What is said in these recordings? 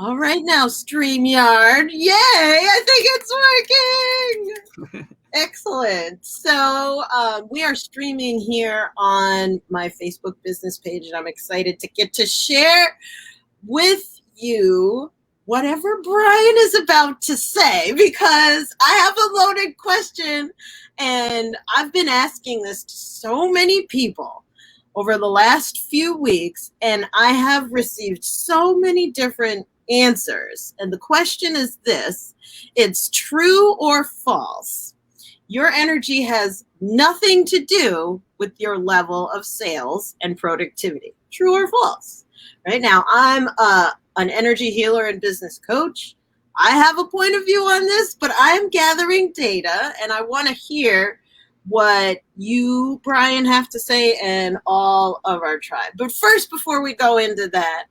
All right now, StreamYard. Yay! I think it's working. Excellent. So we are streaming here on my Facebook business page, and I'm excited to get to share with you whatever Brian is about to say, because I have a loaded question, and I've been asking this to so many people over the last few weeks, and I have received so many different answers. And the question is this: it's true or false? Your energy has nothing to do with your level of sales and productivity. True or false? Right now, I'm an energy healer and business coach. I have a point of view on this, but I'm gathering data, and I want to hear what you, Brian, have to say, and all of our tribe. But first, before we go into that,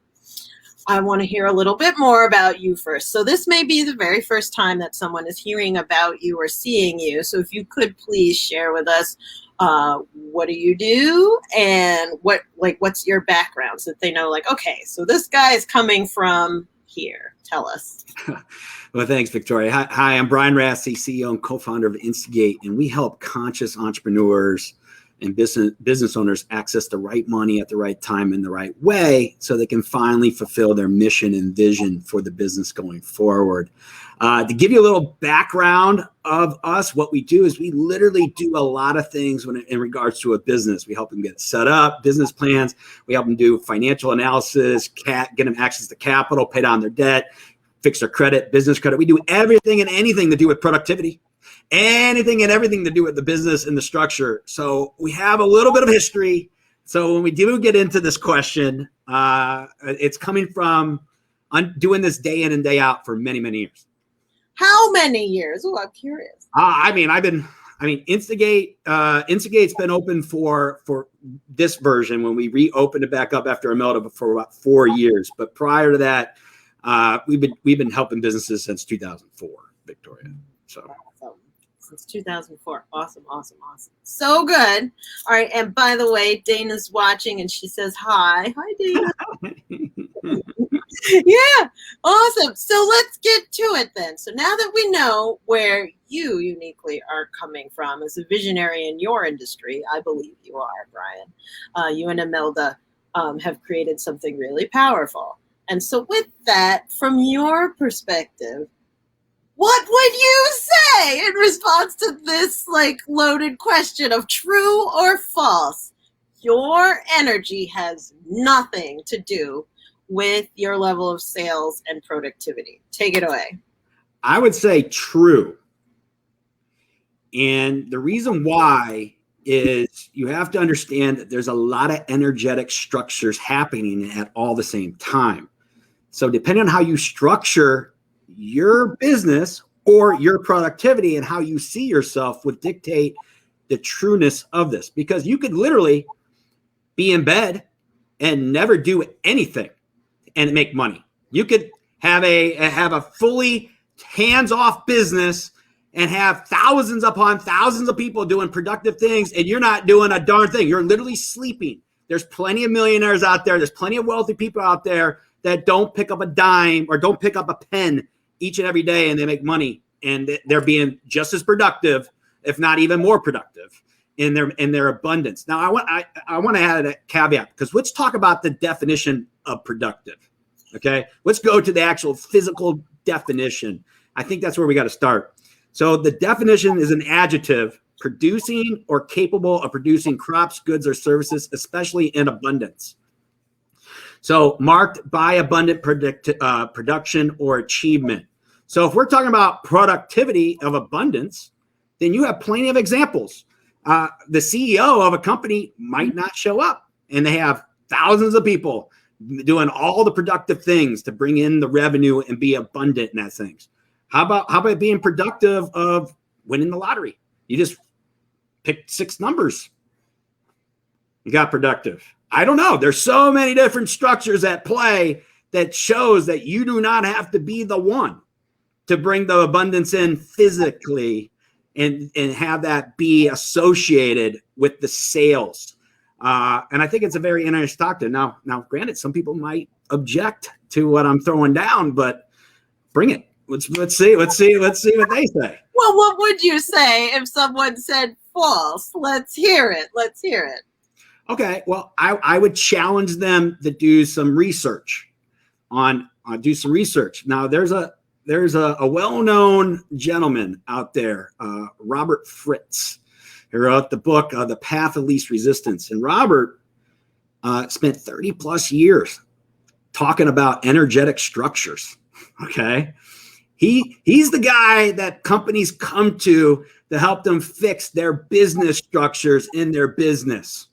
I want to hear a little bit more about you first. So this may be the very first time that someone is hearing about you or seeing you. So if you could please share with us, what do you do, and what's your background, so that they know, like, okay, so this guy is coming from here. Tell us. Well, thanks, Victoria. Hi, I'm Brian Rassi, CEO and co-founder of Instigate, and we help conscious entrepreneurs and business owners access the right money at the right time in the right way, so they can finally fulfill their mission and vision for the business going forward. To give you a little background of us, what we do is we literally do a lot of things in regards to a business. We help them get set up, business plans. We help them do financial analysis, get them access to capital, pay down their debt, fix their credit, business credit. We do everything and anything to do with productivity. Anything and everything to do with the business and the structure. So we have a little bit of history. So when we do get into this question, it's coming from doing this day in and day out for many, many years. How many years? Oh, I'm curious. Instigate's been open for this version, when we reopened it back up after Imelda, for about 4 years. But prior to that, we've been helping businesses since 2004, Victoria. So. Since 2004. Awesome. So good. All right. And by the way, Dana's watching, and she says hi. Hi, Dana. Yeah. Awesome. So let's get to it then. So now that we know where you uniquely are coming from as a visionary in your industry, I believe you are, Brian. You and Imelda have created something really powerful. And so with that, from your perspective, what would you say in response to this loaded question of true or false? Your energy has nothing to do with your level of sales and productivity. Take it away. I would say true. And the reason why is you have to understand that there's a lot of energetic structures happening at all the same time. So depending on how you structure your business or your productivity and how you see yourself would dictate the trueness of this, because you could literally be in bed and never do anything and make money. You could have a fully hands-off business and have thousands upon thousands of people doing productive things, and you're not doing a darn thing. You're literally sleeping. There's plenty of millionaires out there. There's plenty of wealthy people out there that don't pick up a dime or don't pick up a pen each and every day, and they make money, and they're being just as productive, if not even more productive, in their abundance. Now, I want to add a caveat, because let's talk about the definition of productive. Okay, let's go to the actual physical definition. I think that's where we got to start. So the definition is an adjective: producing or capable of producing crops, goods, or services, especially in abundance. So marked by abundant production or achievement. So if we're talking about productivity of abundance, then you have plenty of examples. The CEO of a company might not show up, and they have thousands of people doing all the productive things to bring in the revenue and be abundant in that things. How about being productive of winning the lottery? You just picked 6 numbers. You got productive. I don't know. There's so many different structures at play that shows that you do not have to be the one to bring the abundance in physically and have that be associated with the sales. And I think it's a very interesting topic. Now, granted, some people might object to what I'm throwing down, but bring it. Let's see what they say. Well, what would you say if someone said false? Let's hear it. Okay. Well, I would challenge them to do some research do some research. Now, there's a well-known gentleman out there, Robert Fritz, who wrote the book, The Path of Least Resistance. And Robert spent 30 plus years talking about energetic structures. Okay. He's the guy that companies come to help them fix their business structures in their business.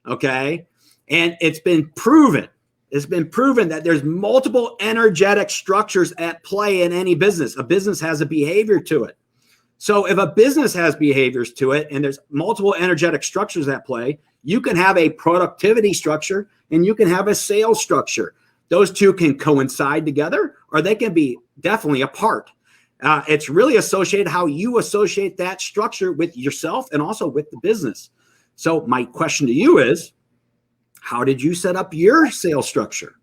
Okay. And it's been proven that there's multiple energetic structures at play in any business. A business has a behavior to it. So if a business has behaviors to it and there's multiple energetic structures at play, you can have a productivity structure and you can have a sales structure. Those two can coincide together, or they can be definitely apart. It's really associated how you associate that structure with yourself and also with the business. So my question to you is, how did you set up your sales structure?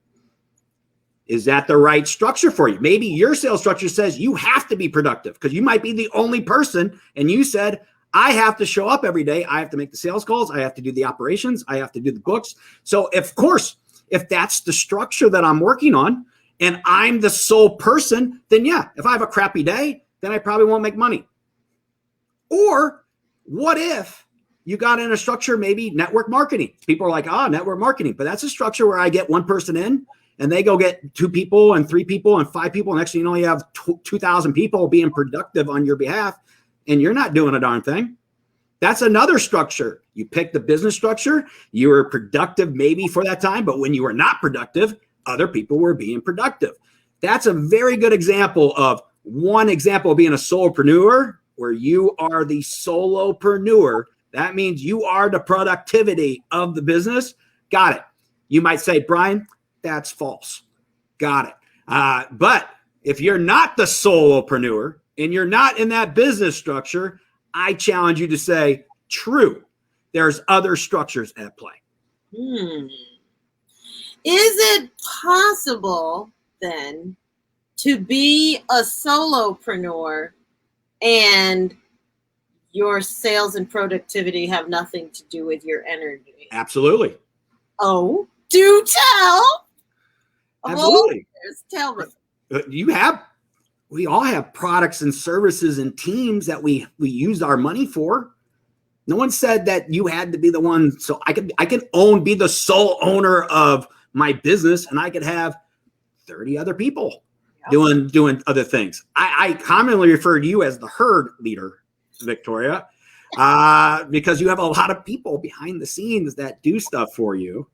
Is that the right structure for you? Maybe your sales structure says you have to be productive because you might be the only person, and you said, I have to show up every day. I have to make the sales calls. I have to do the operations. I have to do the books. So of course, if that's the structure that I'm working on and I'm the sole person, then yeah, if I have a crappy day, then I probably won't make money. Or what if you got in a structure, maybe network marketing? People are like, network marketing, but that's a structure where I get one person in and they go get 2 people and 3 people and 5 people. Next thing you know, you have 2,000 people being productive on your behalf and you're not doing a darn thing. That's another structure. You pick the business structure. You were productive maybe for that time, but when you were not productive, other people were being productive. That's a very good example of being a solopreneur, where you are the solopreneur. That means you are the productivity of the business. Got it. You might say, Brian, that's false. Got it. But if you're not the solopreneur and you're not in that business structure, I challenge you to say, true, there's other structures at play. Is it possible then to be a solopreneur and your sales and productivity have nothing to do with your energy? Absolutely. Oh, do tell. Absolutely. Tell me. We all have products and services and teams that we use our money for. No one said that you had to be the one. So I can be the sole owner of my business, and I could have 30 other people doing other things. I commonly refer to you as the herd leader, Victoria, because you have a lot of people behind the scenes that do stuff for you.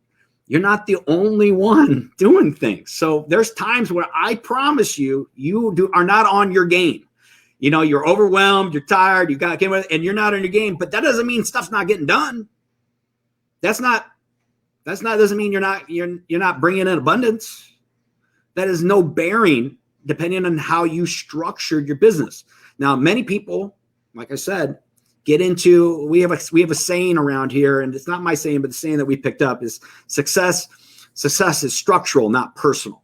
You're not the only one doing things. So there's times where I promise you are not on your game. You know, you're overwhelmed, you're tired, you got to get with it, and you're not on your game. But that doesn't mean stuff's not getting done. Doesn't mean you're not bringing in abundance. That is no bearing depending on how you structured your business. Now, many people, like I said, get into, we have a saying around here, and it's not my saying, but the saying that we picked up is success is structural, not personal.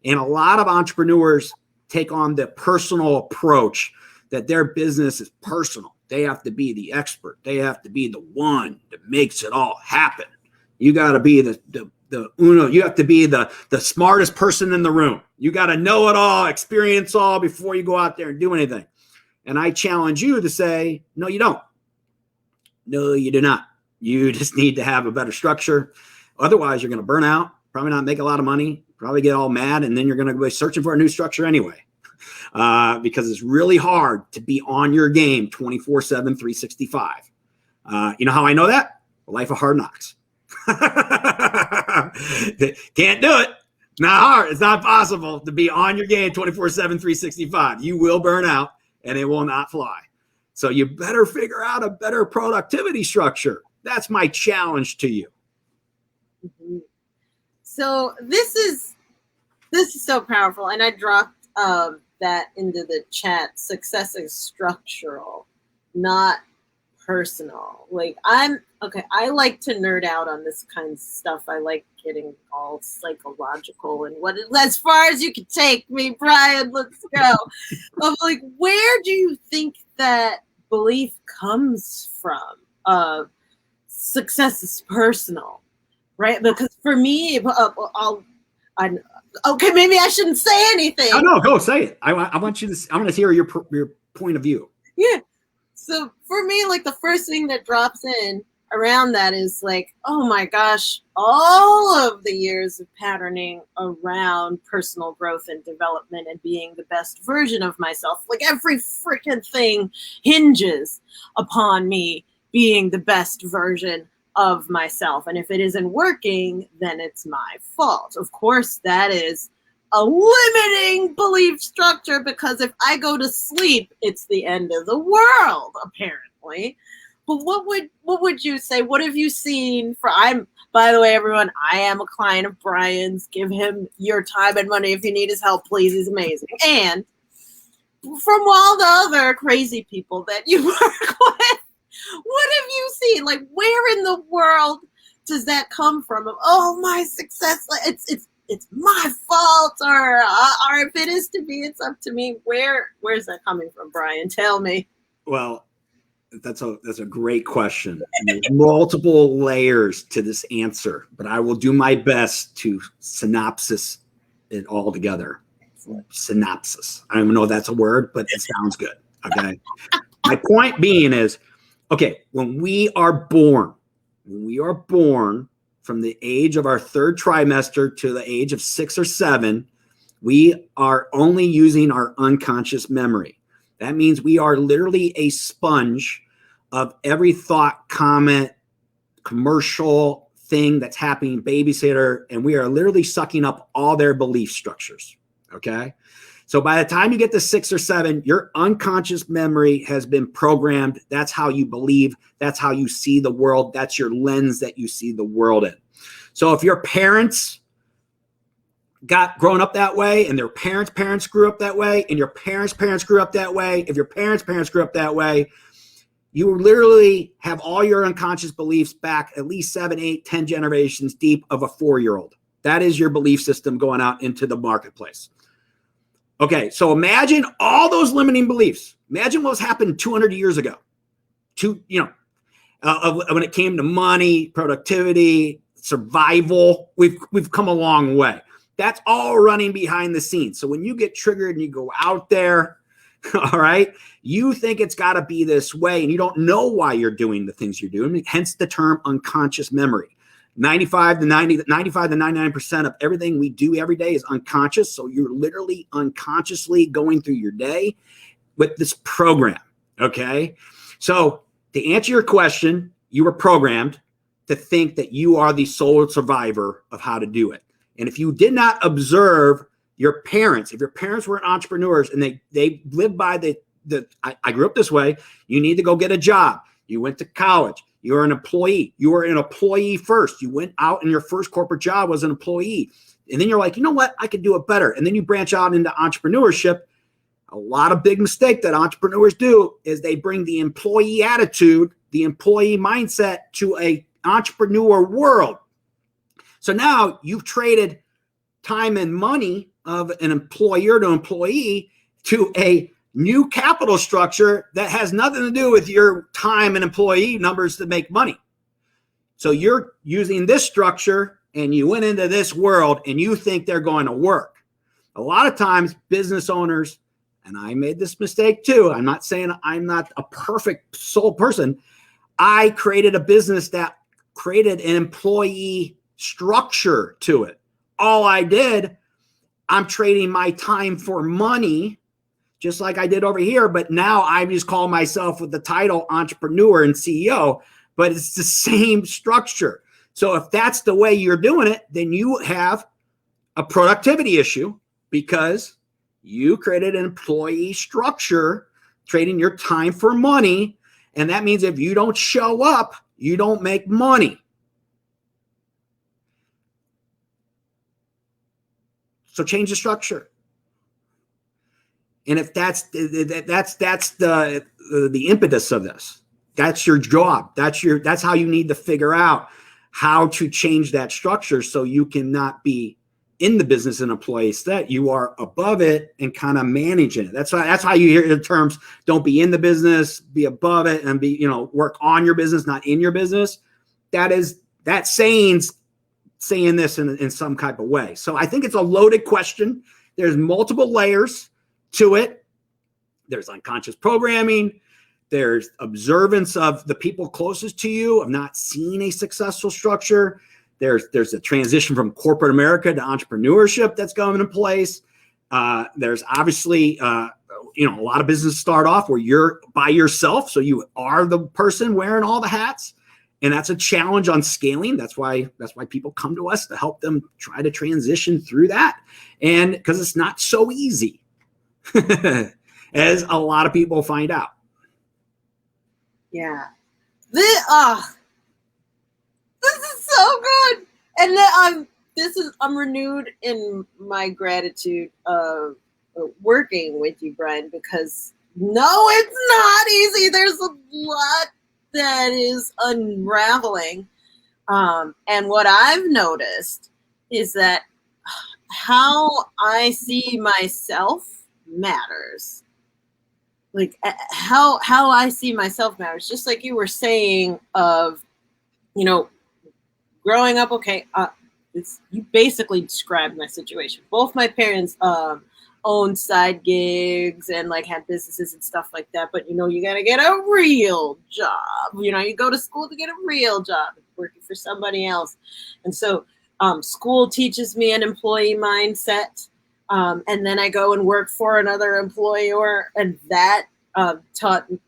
And a lot of entrepreneurs take on the personal approach that their business is personal. They have to be the expert. They have to be the one that makes it all happen. You got to be the uno. You have to be the smartest person in the room. You got to know it all, experience all before you go out there and do anything. And I challenge you to say, no, you don't. No, you do not. You just need to have a better structure. Otherwise, you're going to burn out, probably not make a lot of money, probably get all mad, and then you're going to be searching for a new structure anyway. Because it's really hard to be on your game 24/7, 365. You know how I know that? Life of Hard Knocks. Can't do it. Not hard. It's not possible to be on your game 24/7, 365. You will burn out and it will not fly. So you better figure out a better productivity structure. That's my challenge to you. Mm-hmm. So this is so powerful. And I dropped that into the chat. Success is structural, not personal. Like I like to nerd out on this kind of stuff. I like getting all psychological and as far as you can take me, Brian, let's go. Of like, where do you think that belief comes from? Success is personal, right? Because for me, okay, maybe I shouldn't say anything. Oh, no, go say it. I want you to. I want to hear your point of view. Yeah. So for me, like the first thing that drops in around that is like, oh my gosh, all of the years of patterning around personal growth and development and being the best version of myself. Like every freaking thing hinges upon me being the best version of myself. And if it isn't working, then it's my fault. Of course, that is a limiting belief structure, because if I go to sleep, it's the end of the world, apparently. But what would you say? What have you seen by the way, everyone, I am a client of Brian's. Give him your time and money if you need his help, please. He's amazing. And from all the other crazy people that you work with, what have you seen? Like, where in the world does that come from? Oh, my success, it's my fault, or if it is to be, it's up to me. Where's that coming from, Brian? Tell me. Well, that's a great question. There's multiple layers to this answer, but I will do my best to synopsis it all together. Synopsis. I don't even know if that's a word, but it sounds good. Okay. My point being is, okay, when we are born from the age of our third trimester to the age of 6 or 7, we are only using our unconscious memory. That means we are literally a sponge of every thought, comment, commercial thing that's happening, babysitter, and we are literally sucking up all their belief structures. Okay. So by the time you get to 6 or 7, your unconscious memory has been programmed. That's how you believe. That's how you see the world. That's your lens that you see the world in. So if your parents got grown up that way, and their parents grew up that way, and your parents grew up that way, if your parents grew up that way, you literally have all your unconscious beliefs back at least 7, 8, 10 generations deep of a 4-year-old. That is your belief system going out into the marketplace. Okay, so imagine all those limiting beliefs. Imagine what's happened 200 years ago. When it came to money, productivity, survival, we've come a long way. That's all running behind the scenes. So when you get triggered and you go out there, all right, you think it's got to be this way, and you don't know why you're doing the things you're doing. Hence the term unconscious memory. 95 to 99% of everything we do every day is unconscious. So you're literally unconsciously going through your day with this program. Okay. So to answer your question, you were programmed to think that you are the sole survivor of how to do it. And if you did not observe your parents, if your parents were entrepreneurs and they lived by I grew up this way, you need to go get a job. You went to college. You're an employee. You were an employee first. You went out and your first corporate job was an employee. And then you're like, you know what? I could do it better. And then you branch out into entrepreneurship. A lot of big mistake that entrepreneurs do is they bring the employee attitude, the employee mindset to a entrepreneur world. So now you've traded time and money of an employer to employee to a new capital structure that has nothing to do with your time and employee numbers to make money. So you're using this structure and you went into this world and you think they're going to work. A lot of times business owners, and I made this mistake too. I'm not saying I'm not a perfect sole person. I created a business that created an employee structure to it. All I did, I'm trading my time for money, just like I did over here. But now I just call myself with the title entrepreneur and CEO, but it's the same structure. So if that's the way you're doing it, then you have a productivity issue because you created an employee structure, trading your time for money. And that means if you don't show up, you don't make money. So change the structure. And if that's the impetus of this. That's your job. That's how you need to figure out how to change that structure so you cannot be in the business in a place that you are above it and kind of managing it. That's how you hear the terms, don't be in the business, be above it, and be, work on your business, not in your business. That saying's saying this in some type of way. So I think it's a loaded question. There's multiple layers to it. There's unconscious programming. There's observance of the people closest to you, of not seeing a successful structure. There's a transition from corporate America to entrepreneurship that's going in place. There's obviously, a lot of businesses start off where you're by yourself. So you are the person wearing all the hats. And that's a challenge on scaling. That's why people come to us to help them try to transition through that. And because it's not so easy, as a lot of people find out. Yeah. This is so good. And I'm renewed in my gratitude of working with you, Brian, because no, it's not easy. There's a lot that is unraveling. And what I've noticed is that how I see myself matters. Like how I see myself matters. Just like you were saying of, growing up, okay, you basically described my situation. Both my parents owned side gigs and like had businesses and stuff like that. But you got to get a real job. You go to school to get a real job, working for somebody else. And so school teaches me an employee mindset. And then I go and work for another employer, and that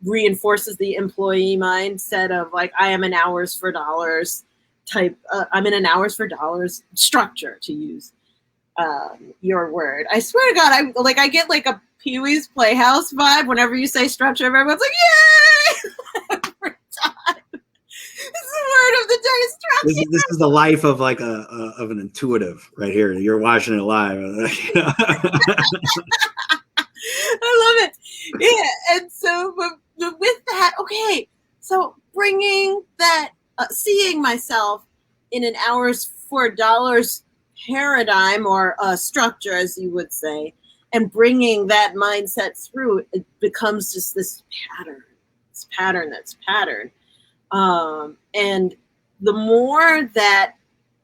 reinforces the employee mindset of like, I am an hours for dollars type. I'm in an hours for dollars structure, to use your word. I swear to God, I get like a Pee-wee's Playhouse vibe whenever you say structure. Everyone's like, yay! Every time. It's the word of the day, structure. This is the life of like of an intuitive right here. You're watching it live. I love it. Yeah. And so but with that, okay, so bringing that, seeing myself in an hours for dollars paradigm or structure, as you would say, and bringing that mindset through, it becomes just this pattern that's pattern. And the more that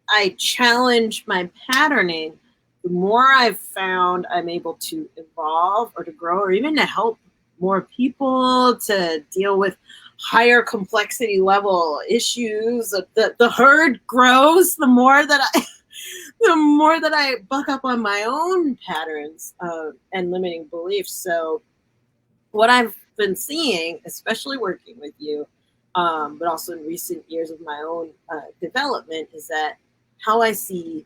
I challenge my patterning, the more I've found I'm able to evolve or to grow, or even to help more people to deal with higher complexity level issues. The herd grows the more that I buck up on my own patterns and limiting beliefs. So what I've been seeing, especially working with you, but also in recent years of my own development, is that how I see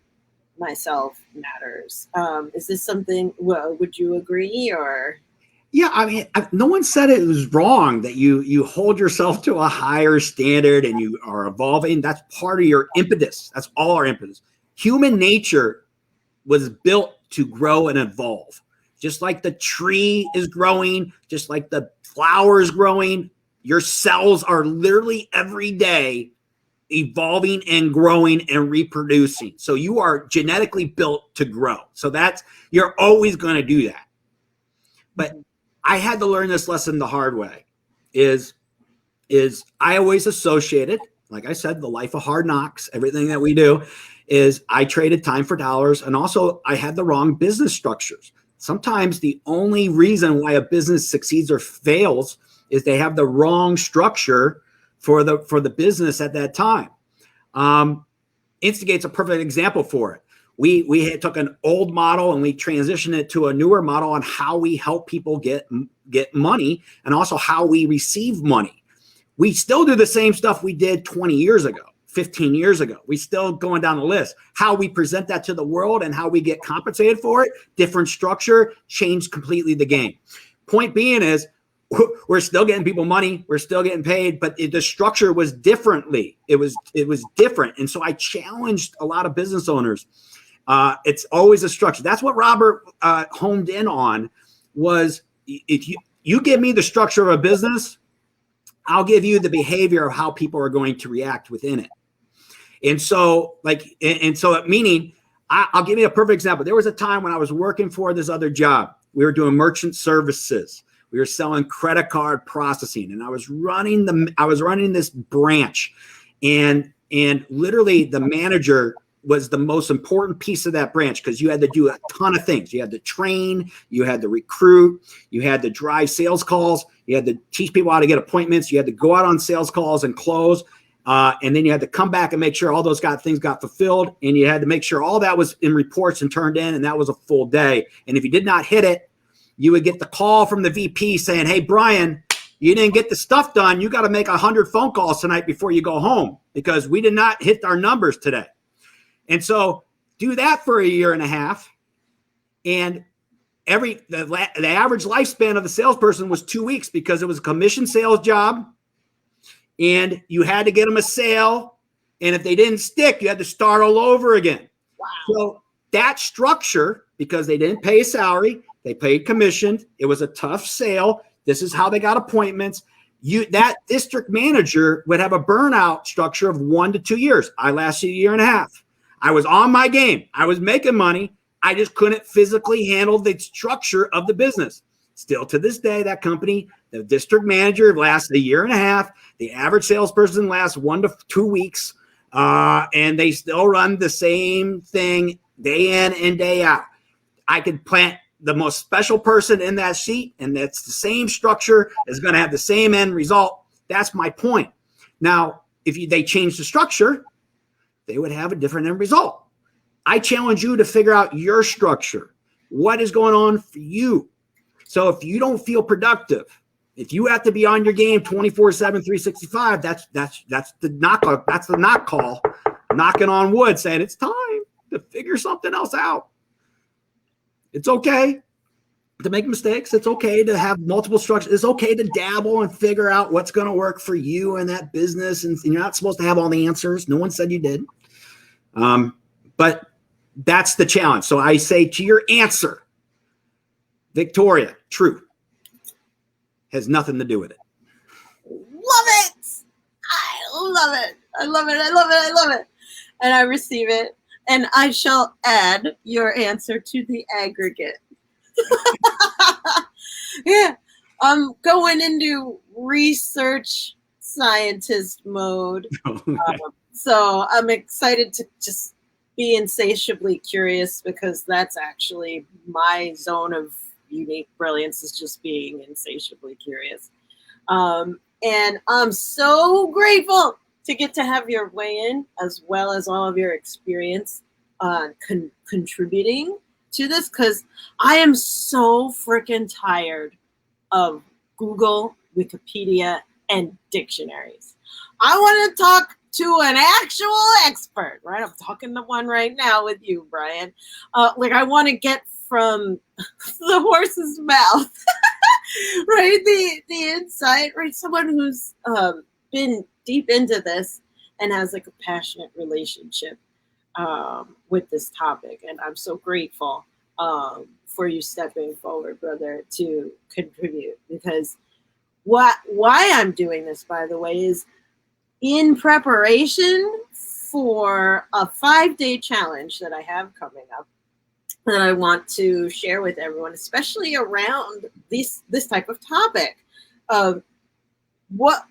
myself matters. Is this something, would you agree, or? Yeah, I mean, no one said it was wrong that you hold yourself to a higher standard and you are evolving. That's part of your impetus. That's all our impetus. Human nature was built to grow and evolve. Just like the tree is growing, just like the flower is growing, your cells are literally every day evolving and growing and reproducing. So you are genetically built to grow. So you're always going to do that. But I had to learn this lesson the hard way. Is I always associated, like I said, the life of hard knocks, everything that we do, is I traded time for dollars, and also I had the wrong business structures. Sometimes the only reason why a business succeeds or fails is they have the wrong structure for the business at that time. Instigate's a perfect example for it. We took an old model and we transitioned it to a newer model on how we help people get money, and also how we receive money. We still do the same stuff we did 20 years ago, 15 years ago. We still going down the list. How we present that to the world and how we get compensated for it, different structure, changed completely the game. Point being is, we're still getting people money. We're still getting paid, but the structure was differently. It was different. And so I challenged a lot of business owners. It's always a structure. That's what Robert homed in on, was if you give me the structure of a business, I'll give you the behavior of how people are going to react within it. And so meaning, I'll give you a perfect example. There was a time when I was working for this other job. We were doing merchant services. We were selling credit card processing, and I was running this branch, and literally the manager was the most important piece of that branch, because you had to do a ton of things. You had to train, you had to recruit, you had to drive sales calls, you had to teach people how to get appointments, you had to go out on sales calls and close, and then you had to come back and make sure all those things got fulfilled, and you had to make sure all that was in reports and turned in, and that was a full day. And if you did not hit it, you would get the call from the VP saying, "Hey, Brian, you didn't get the stuff done. You got to make 100 phone calls tonight before you go home because we did not hit our numbers today." And so do that for a year and a half. And the average lifespan of the salesperson was 2 weeks, because it was a commission sales job. And you had to get them a sale. And if they didn't stick, you had to start all over again. Wow. So that structure, because they didn't pay a salary, they paid commission. It was a tough sale. This is how they got appointments. That district manager would have a burnout structure of 1 to 2 years. I lasted a year and a half. I was on my game. I was making money. I just couldn't physically handle the structure of the business. Still to this day, that company, the district manager lasts a year and a half. The average salesperson lasts 1 to 2 weeks. And they still run the same thing day in and day out. I could plant the most special person in that seat, and that's the same structure, is going to have the same end result. That's my point. Now, if they change the structure, they would have a different end result. I challenge you to figure out your structure. What is going on for you? So if you don't feel productive, if you have to be on your game 24/7, 365, that's the knock. That's the knock call, knocking on wood, saying it's time to figure something else out. It's okay to make mistakes. It's okay to have multiple structures. It's okay to dabble and figure out what's going to work for you and that business. And you're not supposed to have all the answers. No one said you did. But that's the challenge. So I say to your answer, Victoria, true, has nothing to do with it. Love it. I love it. I love it. I love it. I love it. And I receive it. And I shall add your answer to the aggregate. Yeah. I'm going into research scientist mode. So I'm excited to just be insatiably curious, because that's actually my zone of unique brilliance, is just being insatiably curious. And I'm so grateful to get to have your weigh in, as well as all of your experience contributing to this, because I am so freaking tired of Google, Wikipedia, and dictionaries. I want to talk to an actual expert, right? I'm talking to one right now with you, Brian. I want to get from the horse's mouth, right? The insight, right? Someone who's been deep into this and has a passionate relationship with this topic. And I'm so grateful for you stepping forward, brother, to contribute, because why I'm doing this, by the way, is in preparation for a 5-day challenge that I have coming up that I want to share with everyone, especially around this type of topic of what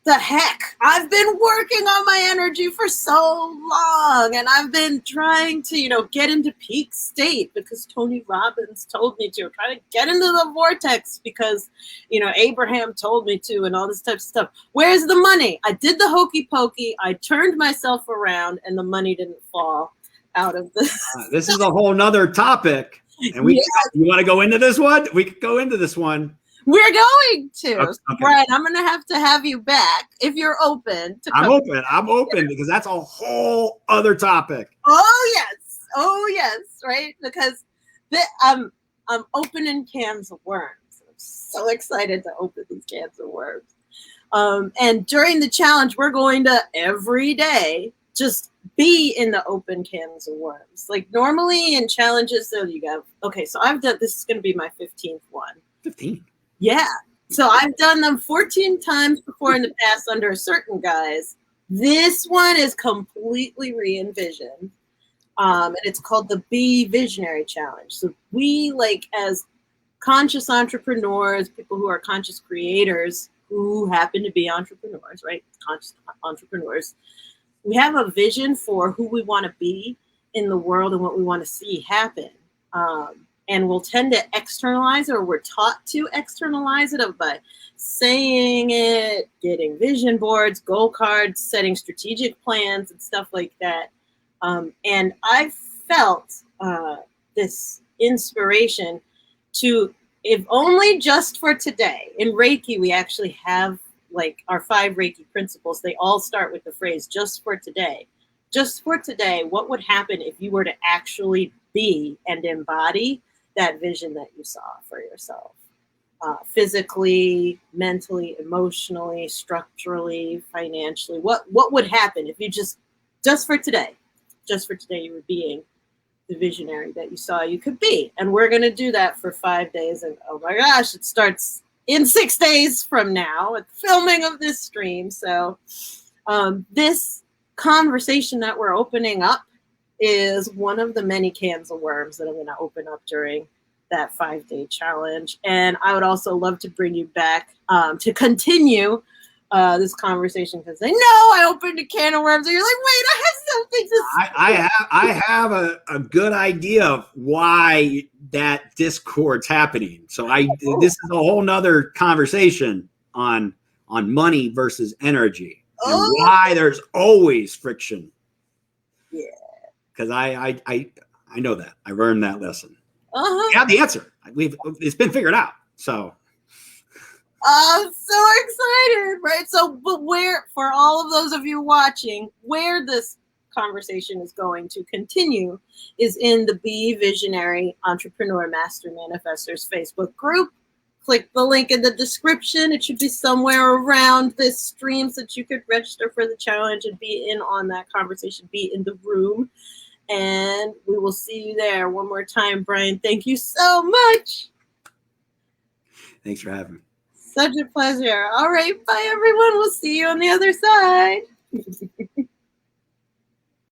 the heck? I've been working on my energy for so long, and I've been trying to, get into peak state because Tony Robbins told me to. Try to get into the vortex because, Abraham told me to, and all this type of stuff. Where's the money? I did the hokey pokey. I turned myself around, and the money didn't fall out of this. This is a whole nother topic, and you want to go into this one? We could go into this one. We're going to. Okay. Brian, I'm going to have you back if you're open. I'm open because that's a whole other topic. Oh, yes. Right? Because I'm opening cans of worms. I'm so excited to open these cans of worms. And during the challenge, we're going to every day just be in the open cans of worms. Like normally in challenges, so you go, okay, so I've done, this is going to be my 15th one. 15? Yeah. So I've done them 14 times before in the past under a certain guise. This one is completely re-envisioned. And it's called the Be Visionary Challenge. So we, like, as conscious entrepreneurs, people who are conscious creators who happen to be entrepreneurs, right? Conscious entrepreneurs. We have a vision for who we want to be in the world and what we want to see happen. And we'll tend to externalize it, or we're taught to externalize it by saying it, getting vision boards, goal cards, setting strategic plans and stuff like that. And I felt this inspiration to, if only just for today. In Reiki, we actually have like our 5 Reiki principles. They all start with the phrase, just for today. Just for today, what would happen if you were to actually be and embody that vision that you saw for yourself? Physically, mentally, emotionally, structurally, financially. What would happen if you just for today, you were being the visionary that you saw you could be? And we're going to do that for 5 days. And oh my gosh, it starts in 6 days from now at the filming of this stream. So this conversation that we're opening up is one of the many cans of worms that I'm going to open up during that 5-day challenge. And I would also love to bring you back to continue this conversation, because I know I opened a can of worms and you're like, wait, I have something to say. I have a good idea of why that discord's happening. So this is a whole nother conversation on money versus energy and why there's always friction. Yeah. Because I know that. I learned that lesson. Uh-huh. Yeah, the answer. It's been figured out. So I'm so excited, right? So, but where, for all of those of you watching, where this conversation is going to continue is in the Be Visionary Entrepreneur Master Manifestors Facebook group. Click the link in the description. It should be somewhere around this stream so that you could register for the challenge and be in on that conversation, be in the room. And we will see you there. One more time, Brian, thank you so much. Thanks for having me. Such a pleasure. All right, bye everyone. We'll see you on the other side.